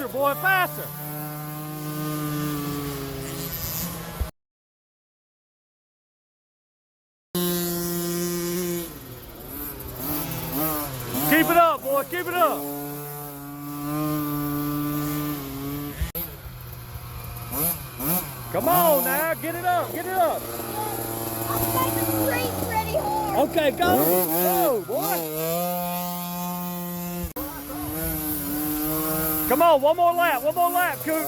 Faster, boy, faster. Keep it up, boy, keep it up. Come on now, get it up, get it up. I'm making the race ready hard. Okay, go, boy. Come on, one more lap, Coop.